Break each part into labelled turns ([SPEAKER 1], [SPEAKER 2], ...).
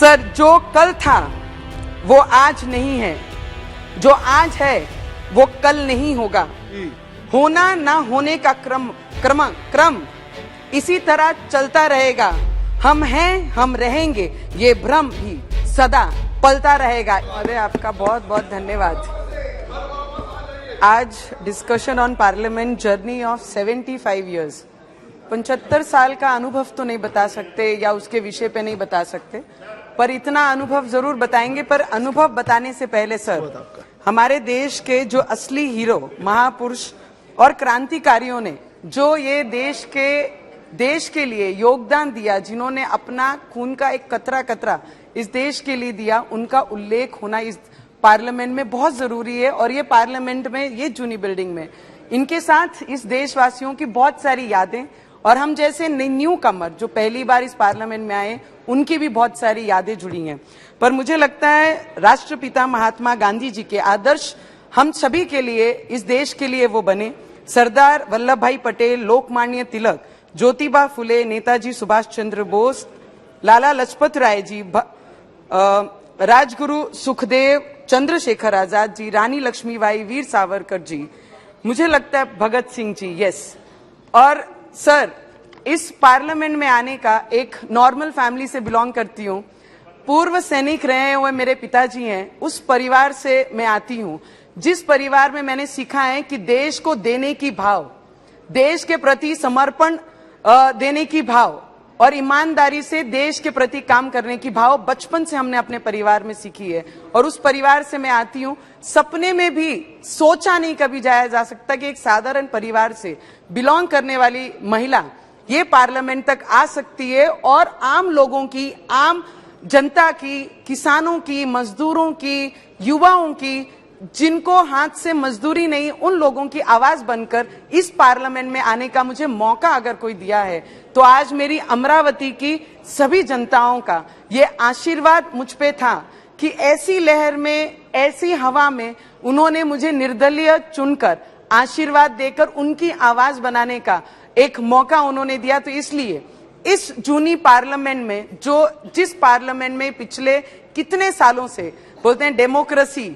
[SPEAKER 1] Sir, जो कल था वो आज नहीं है, जो आज है वो कल नहीं होगा। होना ना होने का क्रम इसी तरह चलता रहेगा। हम हैं, हम रहेंगे, ये भ्रम भी सदा पलता रहेगा। अरे आपका बहुत बहुत धन्यवाद। आज discussion on parliament journey of 75 years, 75 साल का अनुभव तो नहीं बता सकते या उसके विषय पे नहीं बता सकते, पर इतना अनुभव जरूर बताएंगे। पर अनुभव बताने से पहले सर, हमारे देश के जो असली हीरो, महापुरुष और क्रांतिकारियों ने जो ये देश के लिए योगदान दिया, जिन्होंने अपना खून का एक कतरा कतरा इस देश के लिए दिया, उनका उल्लेख होना इस पार्लियामेंट में बहुत जरूरी है। और ये पार्लियामेंट में, ये जूनी बिल्डिंग में, इनके साथ इस देशवासियों की बहुत सारी यादें, और हम जैसे न्यू कमर जो पहली बार इस पार्लियामेंट में आए, उनकी भी बहुत सारी यादें जुड़ी हैं। पर मुझे लगता है राष्ट्रपिता महात्मा गांधी जी के आदर्श हम सभी के लिए, इस देश के लिए वो बने। सरदार वल्लभ भाई पटेल, लोकमान्य तिलक, ज्योतिबा फुले, नेताजी सुभाष चंद्र बोस, लाला लजपत राय जी, राजगुरु सुखदेव, चंद्रशेखर आजाद जी, रानी लक्ष्मीबाई, वीर सावरकर जी, मुझे लगता है भगत सिंह जी, यस। और सर, इस पार्लियामेंट में आने का, एक नॉर्मल फैमिली से बिलोंग करती हूँ, पूर्व सैनिक रहे हुए मेरे पिताजी हैं, उस परिवार से मैं आती हूँ, जिस परिवार में मैंने सीखा है कि देश को देने की भाव, देश के प्रति समर्पण देने की भाव और ईमानदारी से देश के प्रति काम करने की भाव बचपन से हमने अपने परिवार में सीखी है। और उस परिवार से मैं आती हूँ। सपने में भी सोचा नहीं कभी जाया जा सकता कि एक साधारण परिवार से बिलोंग करने वाली महिला ये पार्लियामेंट तक आ सकती है और आम लोगों की, आम जनता की, किसानों की, मजदूरों की, युवाओं की, जिनको हाथ से मजदूरी नहीं, उन लोगों की आवाज बनकर इस पार्लियामेंट में आने का मुझे मौका अगर कोई दिया है, तो आज मेरी अमरावती की सभी जनताओं का ये आशीर्वाद मुझ पे था कि ऐसी लहर में, ऐसी हवा में उन्होंने मुझे निर्दलीय चुनकर आशीर्वाद देकर उनकी आवाज बनाने का एक मौका उन्होंने दिया। तो इसलिए इस जूनी पार्लियामेंट में, जिस पार्लियामेंट में पिछले कितने सालों से बोलते हैं डेमोक्रेसी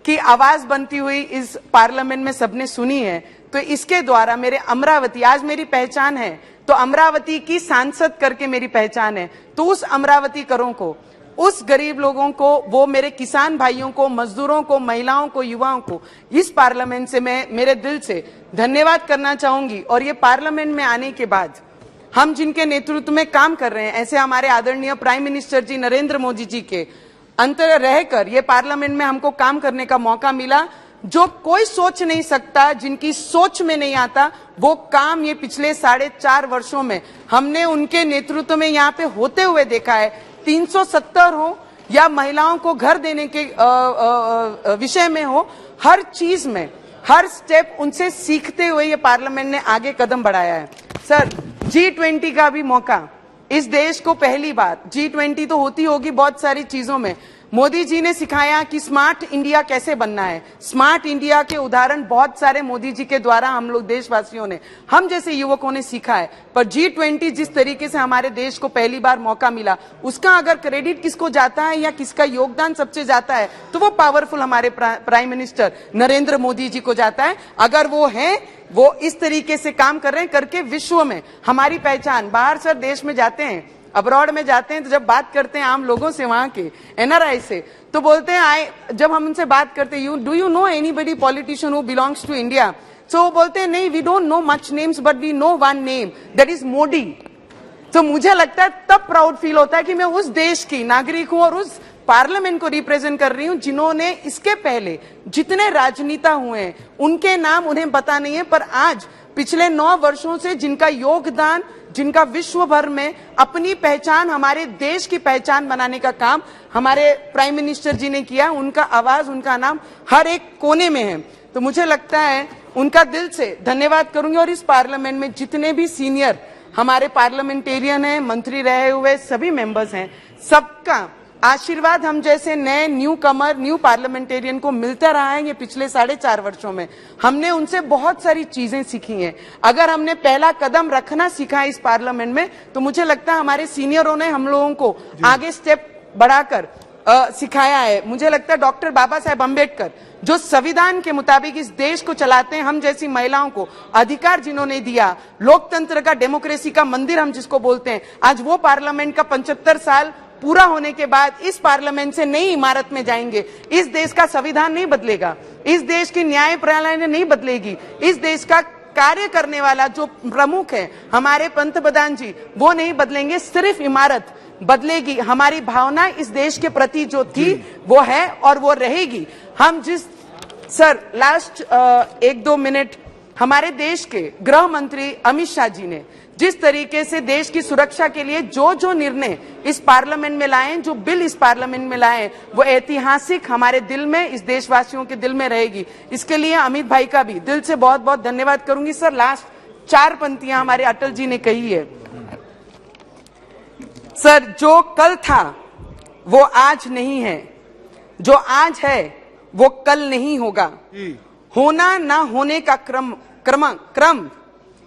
[SPEAKER 1] की आवाज बनती हुई इस पार्लियामेंट में सबने सुनी है, तो इसके द्वारा मेरे अमरावती, आज मेरी पहचान है तो अमरावती की सांसद करके मेरी पहचान है, तो उस अमरावती करों को, उस गरीब लोगों को, वो मेरे किसान भाइयों को, मजदूरों को, महिलाओं को, युवाओं को इस पार्लियामेंट से मैं मेरे दिल से धन्यवाद करना चाहूंगी। और ये पार्लियामेंट में आने के बाद हम जिनके नेतृत्व में काम कर रहे हैं, ऐसे हमारे आदरणीय प्राइम मिनिस्टर जी नरेंद्र मोदी जी के अंतर रहकर ये पार्लियामेंट में हमको काम करने का मौका मिला, जो कोई सोच नहीं सकता, जिनकी सोच में नहीं आता, वो काम ये पिछले 4.5 वर्षों में हमने उनके नेतृत्व में यहाँ पे होते हुए देखा है। 370 हो या महिलाओं को घर देने के विषय में हो, हर चीज में, हर स्टेप उनसे सीखते हुए ये पार्लियामेंट ने आगे कदम बढ़ाया है। सर, G20 का भी मौका इस देश को पहली बार, G20 तो होती होगी बहुत सारी चीजों में, मोदी जी ने सिखाया कि स्मार्ट इंडिया कैसे बनना है। स्मार्ट इंडिया के उदाहरण बहुत सारे मोदी जी के द्वारा हम लोग देशवासियों ने, हम जैसे युवकों ने सीखा है। पर G20 जिस तरीके से हमारे देश को पहली बार मौका मिला, उसका अगर क्रेडिट किसको जाता है या किसका योगदान सबसे जाता है, तो वो पावरफुल हमारे प्राइम मिनिस्टर नरेंद्र मोदी जी को जाता है। अगर वो है, वो इस तरीके से काम कर रहे हैं, करके विश्व में हमारी पहचान, बाहर सर देश में जाते हैं, अब्रॉड में जाते हैं, तो जब बात करते हैं आम लोगों से, वहां के NRI से, तो बोलते हैं, जब हम उनसे बात करते हैं, do you know anybody politician who belongs to India? So वो बोलते हैं, नहीं, we don't know much names but we know one name, that is Modi. तो मुझे लगता है तब प्राउड फील होता है कि मैं उस देश की नागरिक हूं और उस पार्लियामेंट को रिप्रेजेंट कर रही हूं, जिन्होंने इसके पहले जितने राजनेता हुए हैं उनके नाम उन्हें पता नहीं है, पर आज पिछले 9 वर्षों से जिनका योगदान, जिनका विश्व भर में अपनी पहचान, हमारे देश की पहचान बनाने का काम हमारे प्राइम मिनिस्टर जी ने किया, उनका आवाज, उनका नाम हर एक कोने में है। तो मुझे लगता है उनका दिल से धन्यवाद करूंगी। और इस पार्लियामेंट में जितने भी सीनियर हमारे पार्लियामेंटेरियन हैं, मंत्री रहे हुए सभी मेंबर्स हैं, सबका आशीर्वाद हम जैसे नए न्यू कमर, न्यू पार्लियामेंटेरियन को मिलता रहा है। ये पिछले 4.5 वर्षों में हमने उनसे बहुत सारी चीजें सीखी हैं। अगर हमने पहला कदम रखना सीखा है इस पार्लियामेंट में, तो मुझे लगता है हमारे सीनियरों ने हम लोगों को आगे स्टेप बढ़ाकर सिखाया है। मुझे लगता है डॉक्टर बाबा साहेब अम्बेडकर जो संविधान के मुताबिक इस देश को चलाते हैं, हम जैसी महिलाओं को अधिकार जिन्होंने दिया, लोकतंत्र का, डेमोक्रेसी का मंदिर हम जिसको बोलते हैं, आज वो पार्लियामेंट का 75 साल पूरा होने के बाद इस पार्लियामेंट से नई इमारत में जाएंगे। इस देश का संविधान नहीं बदलेगा, इस देश की न्याय प्रणाली नहीं बदलेगी, इस देश का कार्य करने वाला जो प्रमुख है हमारे पंतप्रधान जी, वो नहीं बदलेंगे। सिर्फ इमारत बदलेगी, हमारी भावना इस देश के प्रति जो थी वो है और वो रहेगी। हम जिस सर लास्ट 1-2 मिनट हमारे देश के गृह मंत्री अमित शाह जी ने जिस तरीके से देश की सुरक्षा के लिए जो जो निर्णय इस पार्लियामेंट में लाए, जो बिल इस पार्लियामेंट में लाए, वो ऐतिहासिक हमारे दिल में, इस देशवासियों के दिल में रहेगी। इसके लिए अमित भाई का भी दिल से बहुत बहुत धन्यवाद करूंगी। सर लास्ट 4 पंक्तियां हमारे अटल जी ने कही है। सर जो कल था वो आज नहीं है, जो आज है वो कल नहीं होगा, होना ना होने का क्रम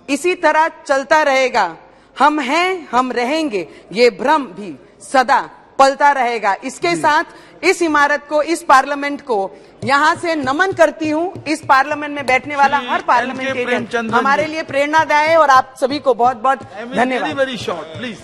[SPEAKER 1] इसी तरह चलता रहेगा, हम हैं हम रहेंगे, ये भ्रम भी सदा पलता रहेगा। इसके साथ इस इमारत को, इस पार्लियामेंट को यहां से नमन करती हूं। इस पार्लियामेंट में बैठने वाला हर पार्लियामेंटेरियन हमारे लिए प्रेरणादायी है और आप सभी को बहुत बहुत धन्यवाद।
[SPEAKER 2] Very short please.